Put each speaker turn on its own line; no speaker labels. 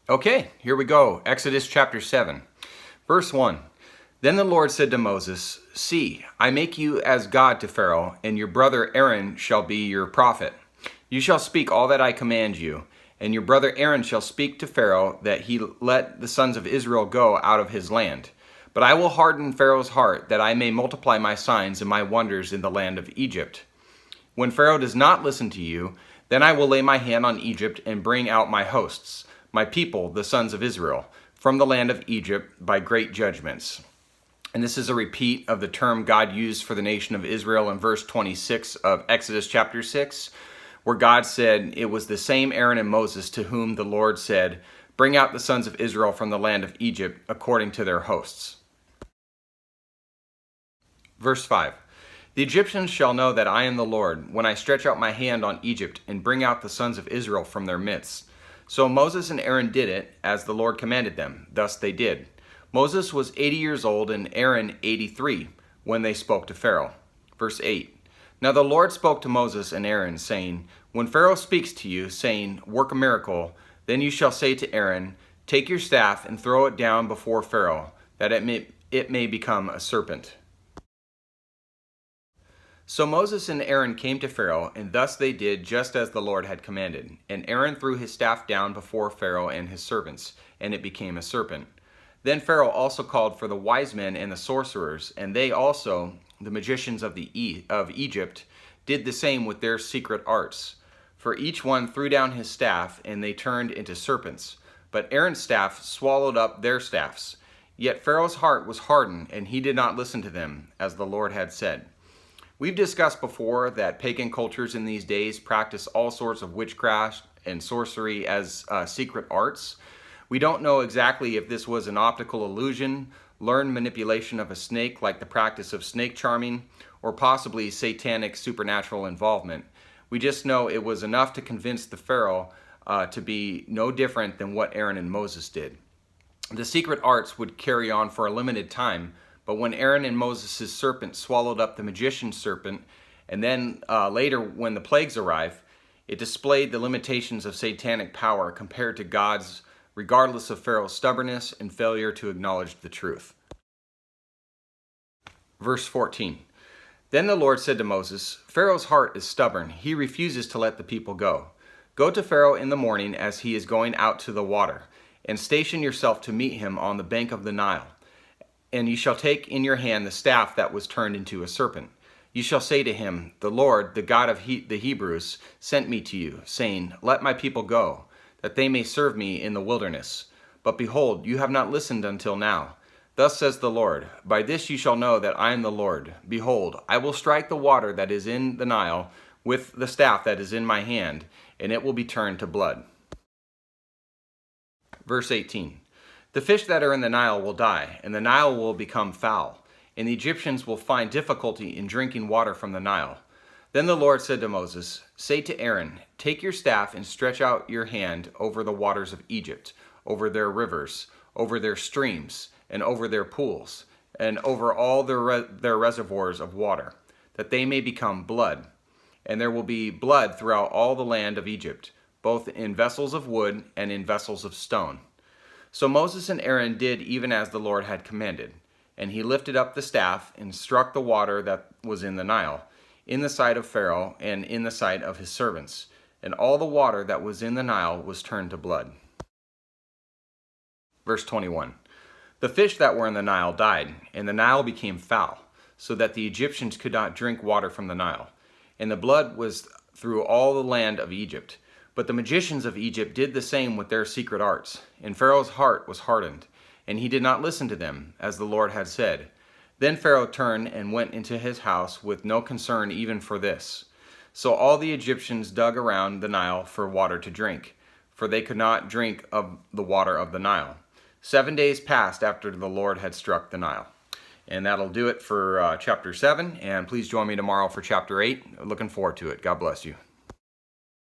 Okay, here we go. Exodus chapter 7, verse 1. Then the Lord said to Moses, "See, I make you as God to Pharaoh, and your brother Aaron shall be your prophet. You shall speak all that I command you, and your brother Aaron shall speak to Pharaoh that he let the sons of Israel go out of his land. But I will harden Pharaoh's heart, that I may multiply my signs and my wonders in the land of Egypt. When Pharaoh does not listen to you, then I will lay my hand on Egypt and bring out my hosts, my people, the sons of Israel, from the land of Egypt by great judgments." And this is a repeat of the term God used for the nation of Israel in verse 26 of Exodus chapter 6, where God said it was the same Aaron and Moses to whom the Lord said, "Bring out the sons of Israel from the land of Egypt according to their hosts." Verse 5. The Egyptians shall know that I am the Lord, when I stretch out my hand on Egypt and bring out the sons of Israel from their midst. So Moses and Aaron did it, as the Lord commanded them. Thus they did. Moses was 80 years old and Aaron 83, when they spoke to Pharaoh. Verse 8. Now the Lord spoke to Moses and Aaron, saying, "When Pharaoh speaks to you, saying, 'Work a miracle,' then you shall say to Aaron, 'Take your staff and throw it down before Pharaoh, that it may become a serpent.'" So Moses and Aaron came to Pharaoh, and thus they did just as the Lord had commanded. And Aaron threw his staff down before Pharaoh and his servants, and it became a serpent. Then Pharaoh also called for the wise men and the sorcerers, and they also, the magicians of Egypt, did the same with their secret arts. For each one threw down his staff, and they turned into serpents. But Aaron's staff swallowed up their staffs. Yet Pharaoh's heart was hardened, and he did not listen to them, as the Lord had said. We've discussed before that pagan cultures in these days practice all sorts of witchcraft and sorcery as secret arts. We don't know exactly if this was an optical illusion, learned manipulation of a snake like the practice of snake charming, or possibly satanic supernatural involvement. We just know it was enough to convince the Pharaoh to be no different than what Aaron and Moses did. The secret arts would carry on for a limited time, but when Aaron and Moses' serpent swallowed up the magician's serpent, and then later when the plagues arrived, it displayed the limitations of satanic power compared to God's, regardless of Pharaoh's stubbornness and failure to acknowledge the truth. Verse 14. Then the Lord said to Moses, "Pharaoh's heart is stubborn. He refuses to let the people go. Go to Pharaoh in the morning as he is going out to the water, and station yourself to meet him on the bank of the Nile. And you shall take in your hand the staff that was turned into a serpent. You shall say to him, 'The Lord, the God of the Hebrews, sent me to you, saying, Let my people go, that they may serve me in the wilderness. But behold, you have not listened until now. Thus says the Lord, By this you shall know that I am the Lord. Behold, I will strike the water that is in the Nile with the staff that is in my hand, and it will be turned to blood.'" Verse 18. "The fish that are in the Nile will die, and the Nile will become foul, and the Egyptians will find difficulty in drinking water from the Nile." Then the Lord said to Moses, "Say to Aaron, Take your staff and stretch out your hand over the waters of Egypt, over their rivers, over their streams, and over their pools, and over all their reservoirs of water, that they may become blood. And there will be blood throughout all the land of Egypt, both in vessels of wood and in vessels of stone." So Moses and Aaron did even as the Lord had commanded. And he lifted up the staff and struck the water that was in the Nile, in the sight of Pharaoh and in the sight of his servants. And all the water that was in the Nile was turned to blood. Verse 21. "The fish that were in the Nile died, and the Nile became foul, so that the Egyptians could not drink water from the Nile. And the blood was through all the land of Egypt. But the magicians of Egypt did the same with their secret arts, and Pharaoh's heart was hardened, and he did not listen to them, as the Lord had said. Then Pharaoh turned and went into his house with no concern even for this. So all the Egyptians dug around the Nile for water to drink, for they could not drink of the water of the Nile. 7 days passed after the Lord had struck the Nile." And that'll do it for chapter 7, and please join me tomorrow for chapter 8. Looking forward to it. God bless you.